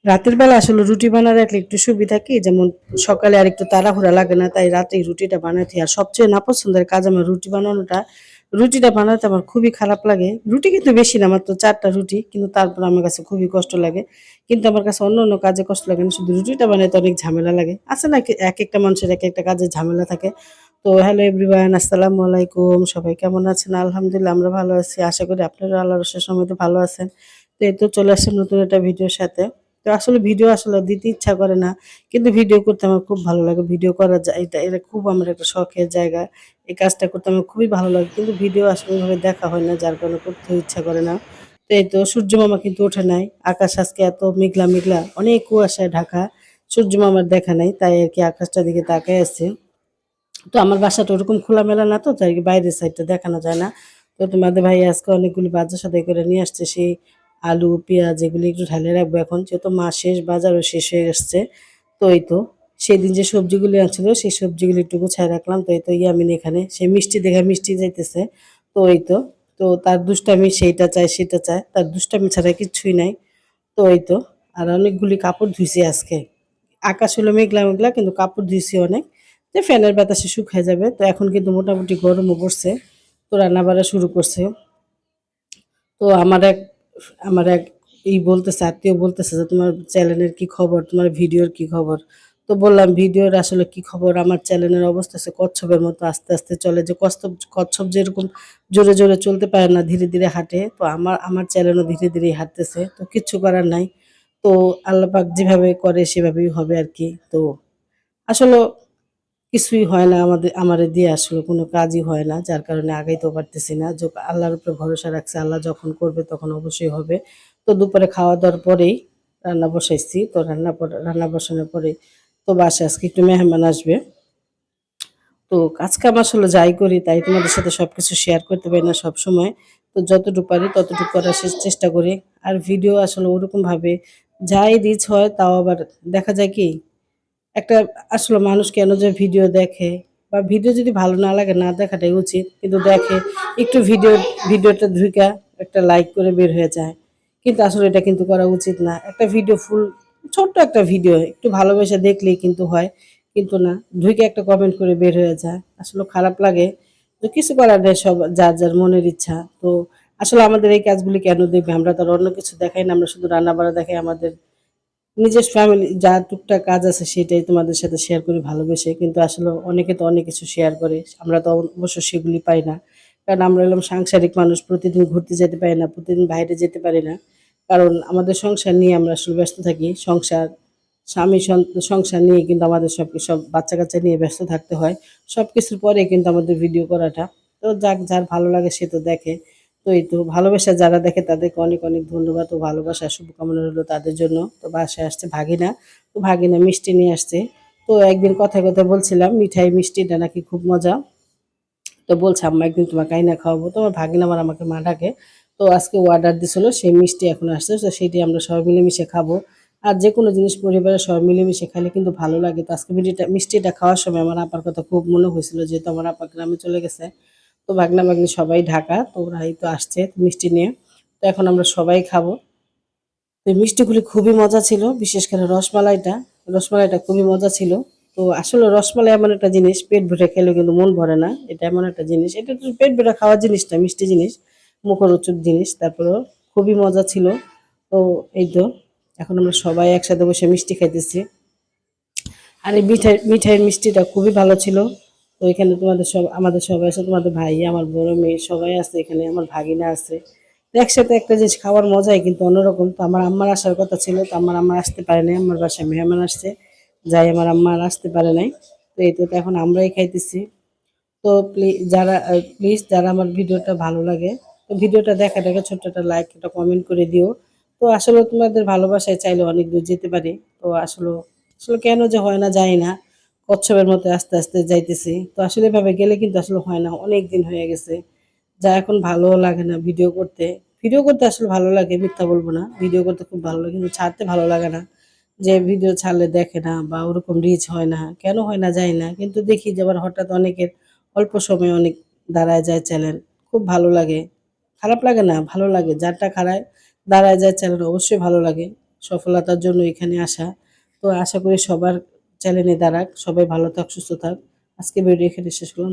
রাতের বেলা আসলে রুটি বানালে রাখলে একটু সুবিধা কি যেমন সকালে আর একটু তাড়াহুড়া লাগে না তাই রাতেই রুটিটা বানাতে আর সবচেয়ে নাপছন্দের কাজ আমার রুটি বানানোটা। রুটিটা বানাতে আমার খুবই খারাপ লাগে। রুটি কিন্তু বেশি না মাত্র ৪ টা রুটি কিন্তু তারপর আমার কাছে খুবই কষ্ট লাগে। কিন্তু আমার কাছে অন্য কাজে কষ্ট লাগে না। শুধু রুটিটা বানাইতে অনেক ঝামেলা লাগে। আছে না একেকটা মানুষের একেকটা কাজে ঝামেলা থাকে। তো হ্যালো এভরিওয়ান আসসালামু আলাইকুম। সবাই কেমন আছেন? আলহামদুলিল্লাহ আমরা ভালো আছি। আশা করি আপনারাও আল্লাহর অশেষ রহমতে ভালো আছেন। তো এই তো চলে আসলাম নতুন একটা ভিডিওর সাথে। তো আসলে ভিডিও আসলে দিতে ইচ্ছা করে না। কিন্তু ভিডিও করতে আমার খুব ভালো লাগে। ভিডিও করা যায় এটা খুব আমার একটা শখের জায়গা। এই কাজটা করতে আমার খুবই ভালো লাগে। কিন্তু ভিডিও আসলে ওইভাবে দেখা হয় না যার কারণে করতেও ইচ্ছা করে না। তো এই তো সূর্য মামা কিন্তু ওঠে নাই। আকাশ আজকে এত মেঘলা, অনেক কুয়াশায় ঢাকা। সূর্য মামার দেখা নাই। তাই আরকি আকাশটার দিকে তাকায় আছি। তো আমার বাসাটা ওরকম খোলামেলা না তো তাই বাইরের সাইডটা দেখানো যায় না। তো তোমাদের ভাই আজকে অনেকগুলি বাজার সদাই করে নিয়ে আসছে সেই আলু, পেঁয়াজ এগুলি একটু ঢালে রাখবো এখন যেহেতু মাস শেষ বাজারও শেষ হয়ে আসছে। তো এই তো সেদিন যে সবজিগুলি আনছিল সেই সবজিগুলি একটু গুছায় রাখলাম। তো এই তো ইয়ামিন এখানে সে মিষ্টি দেখে মিষ্টি যাইতেছে। তো এই তো তো তার দুষ্টামি সেইটা চায় সেটা চায় তার দুষ্টামি ছাড়া কিচ্ছুই নাই। তো এই তো আর অনেকগুলি কাপড় ধুইছি আজকে। আকাশ হলো মেঘলা কিন্তু কাপড় ধুইছি অনেক। যে ফ্যানের বাতাসে শুকায় যাবে। তো এখন কিন্তু মোটামুটি গরমও পড়ছে। তো রান্নাবাড়া শুরু করছে। তো আমার এক বলতেছে আত্মীয় বলতেছে যে তোমার চ্যানেলের কি খবর? তোমার ভিডিওর কি খবর? তো বললাম ভিডিওর আসলে কি খবর? আমার চ্যানেলের অবস্থা হচ্ছে কচ্ছপের মতো আস্তে চলে যে কচ্ছপ যেরকম জোরে চলতে পারে না ধীরে হাঁটে। তো আমার চ্যানেলও ধীরেই হাঁটতেছে। তো কিচ্ছু করার নাই। তো আল্লাহ পাক যেভাবে করে সেভাবেই হবে আরকি। তো আসলে কিছুই হয় না আমারে দিয়ে আসলে কোনো কাজই হয় না। যার কারণে আগাইতেও পারতেছি না। আল্লাহর উপরে ভরসা রাখছি। আল্লাহ যখন করবে তখন অবশ্যই হবে। তো দুপুরে খাওয়া-দাওয়ার পরেই রান্না বসাইছি। তো রান্না বসানোর পরেই তো বাসায় আজকে একটু মেহমান আসবে। তো কাজ-কাম আসলে যাই করি তাই তোমাদের সাথে সবকিছু শেয়ার করতে পারি না সবসময়। তো যতটুকু পারি ততটুকু করার চেষ্টা করি। আর ভিডিও আসলে ওরকমভাবে যাই রিচ হয় তাও আবার দেখা যায় কি একটা আসলে মানুষ কেন যে ভিডিও দেখে বা ভিডিও যদি ভালো না লাগে না দেখাটাই উচিত। কিন্তু দেখে একটু ভিডিওটা ঢুইকা একটা লাইক করে বের হয়ে যায়। কিন্তু আসলে এটা কিন্তু করা উচিত না। একটা ভিডিও ছোট্ট একটা ভিডিও একটু ভালোবেসে দেখলেই কিন্তু হয়। কিন্তু না ঢুইকে একটা কমেন্ট করে বের হয়ে যায়। আসলে খারাপ লাগে। তো কিছু করার নেই সব যার মনের ইচ্ছা। তো আসলে আমাদের এই কাজগুলি কেন দেখবে? আমরা তো আর অন্য কিছু দেখাই না। আমরা শুধু রান্না-বাড়া দেখাই আমাদের নিজের ফ্যামিলি যা টুকটাক কাজ আছে সেটাই তোমাদের সাথে শেয়ার করি ভালোবেসে। কিন্তু আসলে অনেকে তো অনেক কিছু শেয়ার করে। আমরা তো অবশ্য সেগুলি পাই না। কারণ আমরা হলাম সাংসারিক মানুষ। প্রতিদিন ঘুরতে যেতে পারি না, প্রতিদিন বাইরে যেতে পারি না। কারণ আমাদের সংসার নিয়ে আমরা আসলে ব্যস্ত থাকি। স্বামী সংসার নিয়ে কিন্তু আমাদের সব বাচ্চা-কাচ্চা নিয়ে ব্যস্ত থাকতে হয়। সবকিছুর পরে কিন্তু আমাদের ভিডিও করাটা। তো যার ভালো লাগে সে তো দেখে। তো এই তো ভালোবাসা যারা দেখে তাদেরকে অনেক ধন্যবাদ ও ভালোবাসা শুভকামনা রইলো তাদের জন্য। তো বাসায় আসছে ভাগিনা। তো ভাগিনা মিষ্টি নিয়ে আসছে। তো একদিন কথায় বলছিলাম মিষ্টিটা নাকি খুব মজা। তো বলছে আম্মা একদিন তোমাকে আইনা খাওয়াবো। তো আমার ভাগিনা আমাকে মা ডাকে। তো আজকে ও অর্ডার দিছিল সেই মিষ্টি এখন আসছে। তো সেটি আমরা সবাই মিলেমিশে খাবো। আর যেকোনো জিনিস পরিবারের সবাই মিলেমিশে খাইলে কিন্তু ভালো লাগে। তো আজকে মিষ্টিটা খাওয়ার সময় আমার আপার কথা খুব মনে হয়েছিল যেহেতু আমার আপা গ্রামে চলে গেছে। তো ভাগনা-ভাগ্নি সবাই ঢাকা। তো ওরা এই তো আসছে মিষ্টি নিয়ে। তো এখন আমরা সবাই খাবো। তো এই মিষ্টিগুলি খুবই মজা ছিল। বিশেষ করে রসমালাইটা খুবই মজা ছিল। তো আসলে রসমালাই এমন একটা জিনিস পেট ভরে খেলেও কিন্তু মন ভরে না। এটা এমন একটা জিনিস। এটা তো পেট ভরে খাওয়ার জিনিস না, মিষ্টি জিনিস, মুখরোচক জিনিস। তারপরেও খুবই মজা ছিল। তো এই তো এখন আমরা সবাই একসাথে বসে মিষ্টি খাইতেছি। আর এই মিঠাইয়ের মিষ্টিটা খুবই ভালো ছিল। তো এখানে আমাদের সবাই আছে, তোমাদের ভাই, আমার বড় মেয়ে সবাই আছে এখানে, আমার ভাগিনা আছে। তো একসাথে একটা জিনিস খাওয়ার মজাই কিন্তু অন্যরকম। তো আমার আম্মার আসার কথা ছিল, তো আমার আম্মা আসতে পারে নাই। আমার বাসায় মেহমান আসছে, যাই আমার আম্মা আর আসতে পারে নাই। তো এই তো এখন আমরাই খাইতেছি। তো প্লিজ যারা আমার ভিডিওটা ভালো লাগে তো ভিডিওটা দেখার আগে ছোট্ট একটা লাইক একটা কমেন্ট করে দিও। তো আসলে তোমাদের ভালোবাসায় চাইলে অনেক দূর যেতে পারি। তো আসলে কেন যে হয় না জানি না। কচ্ছপের মতো আস্তে যাইতেছি। তো আসলে এভাবে গেলে কিন্তু আসলে হয় না। অনেক দিন হয়ে গেছে। যা এখন ভালোও লাগে না ভিডিও করতে। ভিডিও করতে আসলে ভালো লাগে, মিথ্যা বলব না। ভিডিও করতে খুব ভালো লাগে কিন্তু ছাড়তে ভালো লাগে না। যে ভিডিও ছাড়লে দেখে না বা ওরকম রিচ হয় না। কেন হয় না জানি না। কিন্তু দেখি যে আবার হঠাৎ অনেকের অল্প সময়ে অনেক দাঁড়ায় যায় চ্যানেল। খুব ভালো লাগে। খারাপ লাগে না, ভালো লাগে। যারটা দাঁড়ায় যায় চ্যানেল অবশ্যই ভালো লাগে। সফলতার জন্য এখানে আসা। তো আশা করি সবার চ্যালেঞ্জে দাঁড়াক, সবাই ভালো থাক, সুস্থ থাক। আজকে ভিডিও এখানে শেষ করলাম।